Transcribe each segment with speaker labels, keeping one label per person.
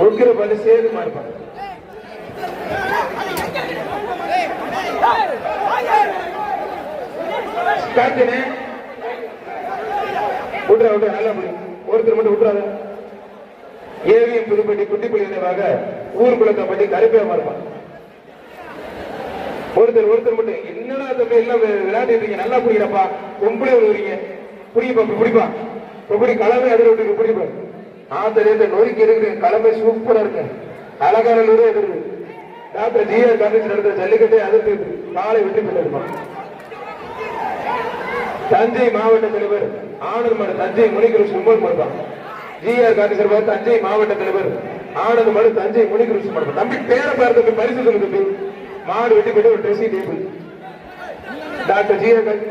Speaker 1: உக்கிர பண்ணி சேது மாறுப்பாங்க. காட்டுனே விட்றா விட்றா நல்லா புரியும். ஒருத்தர் மட்டும் விட்டுறாத. ஏவிஎம் புதுப்பட்டி குட்டிப்பள்ளி நினைவாக ஊர்குளத்தப்பட்டி கருப்பையா மாறுப்பான். ஒருத்தர் மட்டும் என்னடா தம்பி எல்லாம் விளையாட்டு நல்லா புரியுறப்பா. பொம்பளை வருவீங்க புரியுப்பா பிடிப்பா இப்படி கலவை அதில் விட்டு பிடிப்பா. தெரியல நொறுக்கி இருக்கு. கலவை சூப்பரா இருக்கு. அழகானூரே இருக்கு. டாக்டர் ஜிஆர் காலேஜ் நடந்த ஜல்லிக்கட்டை அதிர்த்து காலை வெற்றி பெற்றிருப்பான். தஞ்சை மாவட்ட தலைவர் ஆனந்த் மாடு தஞ்சை முனிகிருஷ்ணன் கும்பல் மாடுப்பான். ஜிஆர் காலேஜ் தஞ்சை மாவட்ட தலைவர் ஆனந்த் மாடு தஞ்சை முனிகிருஷ்ணன் மாடுப்பான். தம்பி பேரை பார்த்து பரிசு சொல்லு தம்பி. மாடு வெட்டி பெற்று ஒரு dressing table. Doctor GR college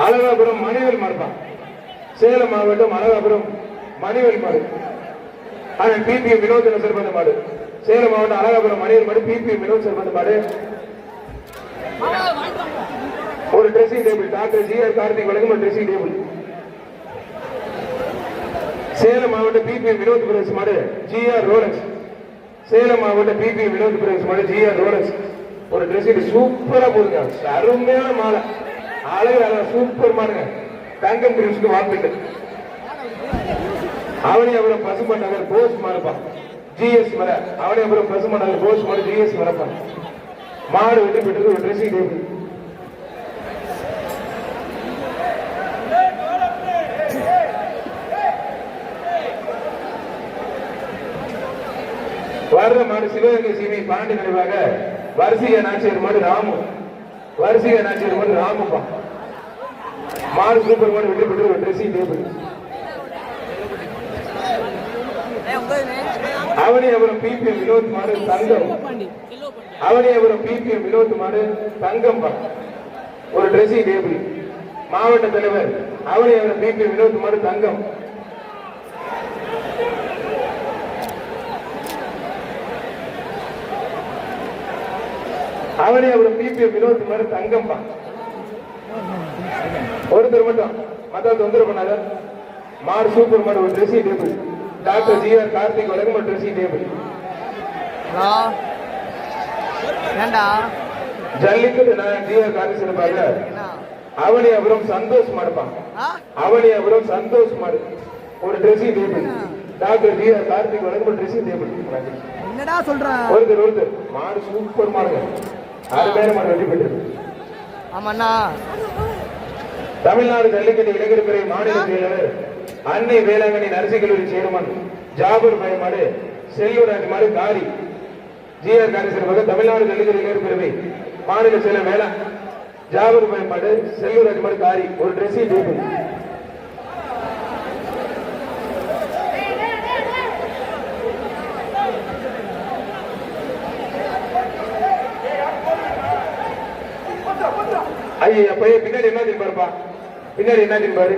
Speaker 1: Alagapuram Manivel மாடுப்பான். சேலம் மாவட்டம் அழகாபுரம் மணிவேல் மாடு. அவன் பிபிஎம் வினோத் சிறந்த மாடு. சேலம் மாவட்டம் அழகாபுரம் மணிவேல் மாடு பிபிஎம் வினோத் சிறந்த மாடு. ஒரு dressing table. Doctor GR Karthik வழங்கும் ஒரு ட்ரெஸ்ஸிங் டேபிள். சேலம் மாவட்ட பிபிஎம் வினோத் பிரதேச மாடு ஜிஆர் ரோலக்ஸ். சேலம் மாவட்ட பிபிஎம் வினோத் பிரதேச மாடு ஜிஆர் ரோலக்ஸ். ஒரு ட்ரெஸ்ஸிங் சூப்பரா போடுங்க. அருமையான மாலை. அழகு சூப்பர் மாடுங்க. தங்கம் பிரிவுக்கு வாழ்த்துக்கள். அவனியாபுரம் பசுமன் நகர் போஸ் மாறுப்பான். ஜிஎஸ் மர அவனியாபுரம் பசுமன் நகர் போஸ் மாடு ஜிஎஸ் மரப்பான். மாடு வெற்றி பெற்றது ஒரு ட்ரெஸ்ஸிங் டேபிள். வர்ற மாடு சிவகங்கை சீமை பாண்டி நினைவாக வரிசைய நாச்சியர் மாடு ராமு. வரிசைய நாச்சியர் மாடு ராமுப்பா. மாடு சூப்பர் மாடு வெற்றி பெற்று ஒரு dressing table. Avaniyapuram BPM Vinod மாடு தங்கம். அவனியாபுரம் பிபிஎம் வினோத் மாடு தங்கம் ஒரு ட்ரெஸ்ஸிங் டேபிள். மாவட்ட தலைவர் அவனியாபுரம் பிபிஎம் வினோத் மாடு தங்கம். அவனியாபுரம் பிபிஎம் வினோத் மாடு தங்கம். ஒருத்தர் மட்டும் மத்த தொந்தரவு பண்ணாத. மாடு சூப்பர் மாடு ஒரு dressing table. Doctor GR Karthik வழங்கும் ஒரு dressing table. Jallikattu GR Karthik சிறப்பாக அவனியாபுரம் சந்தோஷ் மாடுப்பான். அவனியாபுரம் சந்தோஷ் மாடு ஒரு dressing table. Doctor GR Karthik வழங்கும் ஒரு ட்ரெஸ்ஸிங் டேபிள். ஒருத்தர் மாடு சூப்பர் மாடுங்க. அருமையான மாடு வெற்றி பெற்றது. தமிழ்நாடு ஜல்லிக்கட்டு இளைஞர் பிரிவு மாநில செயலாளர் அன்னை வேளாங்கண்ணி நரசி கல்லூரி சேர்மன் ஜாபூர் பயமாடு செல்லூராஜ் மாடு காரி. ஜிஆர் காரி சிறப்பாக தமிழ்நாடு ஜல்லிக்கட்டு இளைஞர் பிரிவு மாநில செயலர் வேளா ஜாபூர் பயமாடு செல்லூராஜ் மாடு காரி ஒரு ட்ரெஸ்ஸிங் டேபிள். ஐயா பையன் பின்னாடி என்ன திருப்பாருப்பா. பின்னாடி என்ன திருப்பாரு.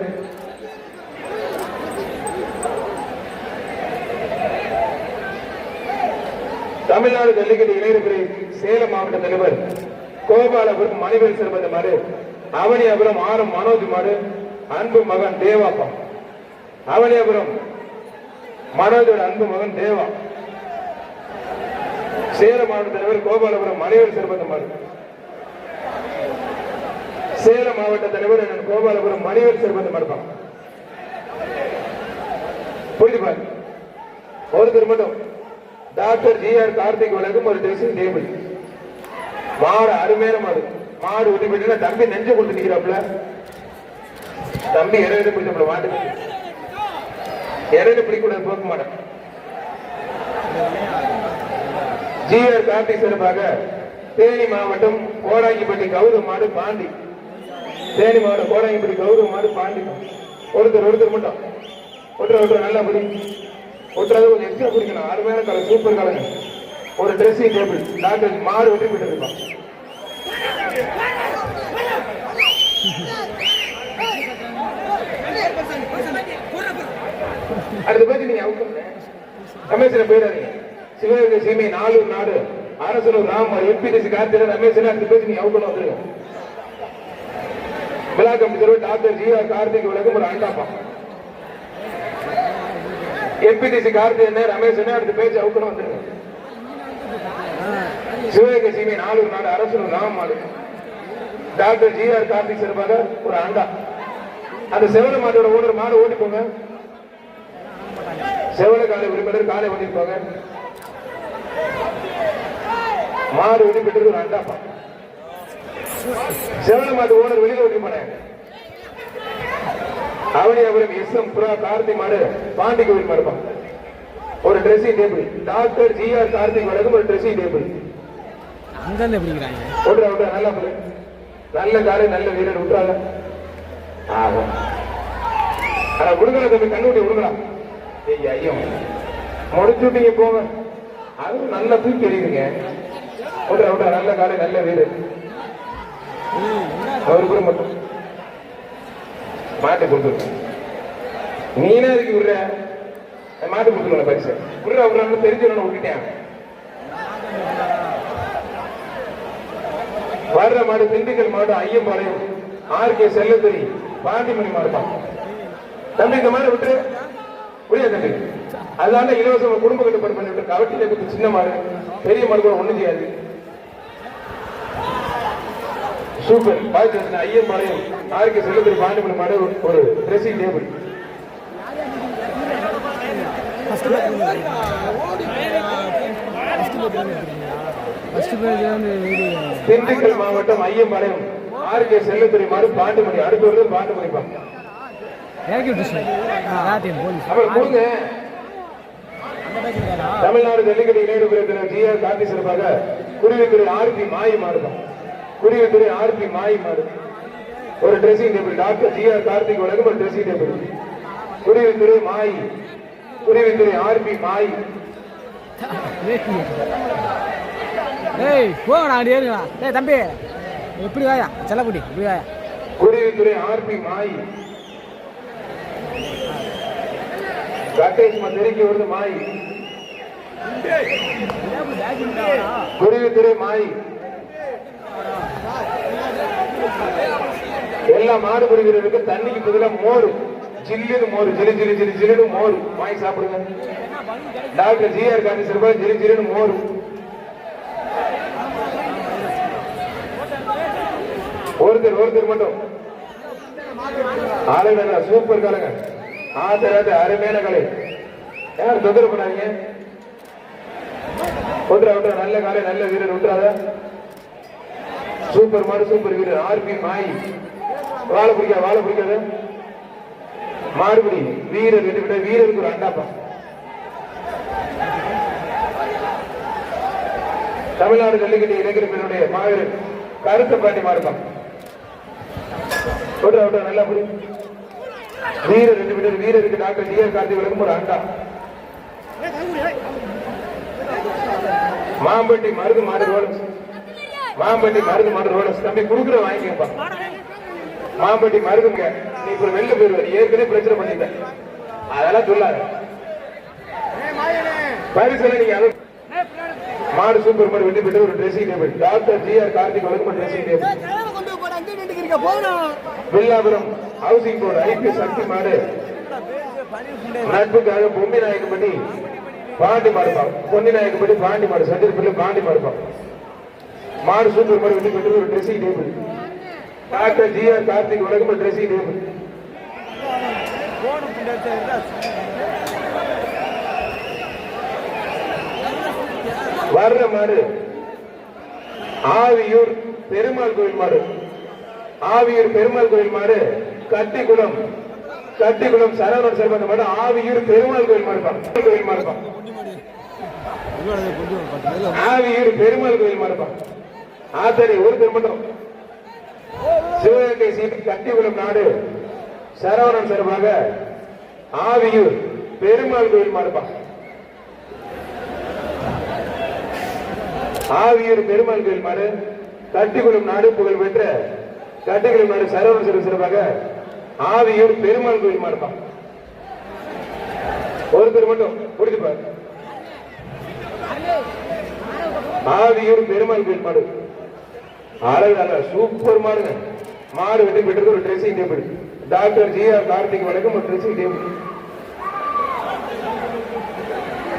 Speaker 1: தமிழ்நாடு ஜல்லிக்கட்டு இளைஞர் பிரிவு சேலம் மாவட்ட தலைவர் கோபாலபுரம் மணிவேல் சிறந்த மாடு. அவனியாபுரம் ஆரம் மனோஜ் மாடு அன்பு மகன் தேவாப்பா. அவனியாபுரம் மனோஜோட அன்பு மகன் தேவா. சேலம் மாவட்ட தலைவர் கோபாலபுரம் மணிவேல் சிறந்த மாடு. சேலம் மாவட்ட தலைவர் கோபாலபுரம் மணிவேல் சிறந்த மாடுப்பான். புரிஞ்சுப்பாரு. ஒருத்தர் மட்டும் டாக்டர் ஜிஆர் கார்த்திக் வழங்கும் ஒரு ட்ரெஸ்ஸிங் டேபிள். மாடு அருமையான மாடு. மாடு ஒட்டி போயிட்டு தம்பி நெஞ்ச கொடுத்து நிக்கிறாப்ல. தம்பி இடையில பிடிச்ச மாடு இடையில பிடிக்கூடாது போக மாட்டேன். ஜிஆர் கார்த்திக் சிறப்பாக தேனி மாவட்டம் கோடாங்கிப்பட்டி கௌரவ மாடு பாண்டி. தேனி மாவட்டம் கோடாங்கிப்பட்டி கௌரவ மாடு பாண்டி. ஒருத்தர் மட்டும் ஒருத்தர் நல்லா புடி. ஒருத்தர் கொஞ்சம் எக்ஸ்ட்ரா பிடிக்கணும். அருமையான கலர் சூப்பர் கலர் ஒரு ட்ரெஸ்ஸிங் டேபிள். டாக்டர் மாடு வெற்றி பெற்றிருப்பான். அடுத்த பேச்சு நீங்க ரமேசனை போயிடாதீங்க. சிவகங்கை சீமை நாலூர் நாடு அரசூர் ராம எம்பிடிசி கார்த்திகன் ரமேசன் அடுத்த பேச்சு நீங்க அவுக்கணும் வந்துருங்க. விழா கமிட்டி டாக்டர் ஜிஆர் கார்த்திக் விளக்கும் ஒரு அண்டாப்பா. எம்பிடிசி கார்த்தி என்ன ரமேஷ் என்ன அடுத்த பேச்சு அவுக்கணும் வந்துருங்க. சிவகங்கை சீமை 4 நாடு அரசு ராமமாடு டாக்டர் ஜிஆர் கார்த்திக் சிறப்பாக ஒரு அண்டா. அந்த செவல மாட்டோட ஓனர் மாடு ஓட்டி போங்க. செவல காலை உரிமையாளர் காலை ஓட்டிட்டு போங்க. மாடு ஓட்டி பெற்று ஒரு அண்டாப்பா. செவல மாட்டு ஓனர் வெளியில ஓட்டி போனேன். அவனியாபுரம் எஸ்எம் புரா கார்த்திக் மாடு பாண்டி கோவில் மாடுப்பா. ஒரு dressing table doctor GR Karthik வழங்கும் ஒரு ட்ரெஸ்ஸிங் டேபிள். நல்லா நல்ல காலை நல்ல வீரர் விட்டுறாங்க. விடுங்களா தம்பி கண்ணுட்டி விடுங்களா. ஐயோ முடிச்சுட்டீங்க போங்க. அதுவும் நல்லா தூக்கி தெரியுதுங்க. நல்ல காலை நல்ல வீரர் அவரு கூட மட்டும் மாட்டை கொடுத்துருக்க. நீனா இருக்கு விடுற மாட்டு கொடுத்துருக்க பரிசு விடுற தெரிஞ்சு விட்டுட்டேன். வர்ற மாடு திண்டுக்கல் மாடு ஐயம்பாளையம் ஆர்கே செல்லத்தறி பாண்டிமணி மாடுதான். தம்பி இந்த மாதிரி விட்டு முடியாது தம்பி. அதனால இலவச குடும்ப கட்டுப்பாடு பண்ணிவிட்டு கவட்டில கொடுத்து சின்ன மாடு பெரிய மாடு கூட ஒண்ணும் செய்யாது. சூப்பர் பாய்ச்சி ஐயம்பாளையம் ஆர்கே செல்லத்தறி பாண்டிமணி மாடு ஒரு ட்ரெஸ்ஸிங் டேபிள். திண்டுக்கல் மாவட்டம் ஐயம்பாளையம் ஆர்கே செல்லத்துறை மாடு பாண்டுமணி அடுத்த வருது பாண்டுமணி தமிழ்நாடு ஜல்லிக்கட்டு இணையத்தில் ஜிஆர் கார்த்தி சிறப்பாக குருவித்துறை ஆர்பி மாயி மாடுதான். குருவித்துறை ஆர்பி மாயி மாடு ஒரு dressing table doctor GR Karthik வழங்கும் ஒரு ட்ரெஸ்ஸிங் டேபிள். குருவித்துறை மாயி குருவித்துறை ஆர்பி மாயி.
Speaker 2: தம்பி எப்படி வாயா செல்லக்குடி இப்படி வாயா.
Speaker 1: குருவித்துறை ஆர்பி மாயி கட்டேஷ் தெரிவிக்க வருது மாயி. குருவித்துறை மாயி எல்லா மாடு குடிக்கிறதுக்கு தண்ணிக்கு பதிலாக மோர் ஜில்லுன்னு மோர் ஜிலு ஜிலு ஜிலு ஜிலுன்னு மோர் வாங்கி சாப்பிடுங்க. டாக்டர் ஜிஆர் காந்தி சிறப்பாக ஜிலு ஜிலுன்னு மோர். ஒருத்தர் மட்டும் ஆளுங்க சூப்பர் காலங்க. ஆத்திராட்டு அருமையான கலை. யார் தொந்தரவு பண்ணாதீங்க. விட்டுற நல்ல காலை நல்ல வீரர் விட்டுறாத. சூப்பர் மாடு சூப்பர் வீரர் ஆர்பி மாயி. வாழை பிடிக்காத மாடுபிடி வீரர் விட்டு வீரருக்கு ஒரு அண்டாப்பா. தமிழ்நாடு ஜல்லிக்கட்டு இளைஞர்களுடைய மாவீரர் கருத்த பாண்டி மாடுதான். நல்லா புரி வீரர் ரெண்டு பேர் வீரருக்கு டாக்டர் ஜிஆர் கார்த்திக் வழங்கும் ஒரு அண்டா. மாம்பட்டி மருது மாடு ரோலஸ். மாம்பட்டி மருது மாடு ரோலஸ். தம்பி குடுக்குற வாங்கிக்கப்பா. மாம்பட்டி மருதுங்க நீ இப்ப வெளில போயிருவாரு. ஏற்கனவே பிரச்சனை பண்ணிட்ட அதெல்லாம் சொல்லாத. பரிசு நீங்க மாடு சூப்பர் மாடு வெட்டி பெற்று ஒரு dressing table doctor GR Karthik வழங்கும் dressing table. Villapuram housing board IP Sakthi மாடு நட்புக்காக பொம்மி நாயக்கப்பட்டி பாண்டி மாடுப்பா. பொன்னி நாயக்கப்பட்டி பாண்டி மாடு சந்திரப்பிள்ளை பாண்டி மாடுப்பா. மாடு சூப்பர் மாடு வெட்டி பெற்று ஒரு dressing table doctor GR Karthik வழங்கும் ட்ரெஸ்ஸிங் டேபிள். வர்ற மாடு ஆவியூர் பெருமாள் கோயில் மாடு. ஆவியூர் பெருமாள் கோயில் மாடு கட்டிக்குளம் சரவணன் செல்வந்த மாடு ஆவியூர் பெருமாள் கோயில் மாடுப்பா. ஆவியூர் பெருமாள் கோயில் மாடுப்பா. ஆத்தரி ஒருத்தர் மட்டும் சிவகங்கை சீட்டு கட்டிக்குளம் நாடு சரவணன் சார்பாக ஆவியூர் பெருமாள் கோயில் மாடுப்பா. ஆவியூர் பெருமாள் கோயில் மாடு கட்டிக்குளம் நாடு புகழ் பெற்ற கட்டிக்குளம் நாடு சரவணன் சிறப்பாக ஆவியூர் பெருமாள் கோயில் மாடுப்பா. ஒருத்தர் மட்டும் குடிச்சுப்பார். ஆவியூர் பெருமாள் கோயில் மாடு அழகு சூப்பர் மாடுங்க. மாடு வெட்டி பெற்றது ஒரு dressing table doctor GR Karthik வழங்கும் ஒரு ட்ரெஸ்ஸிங் டேபிள்.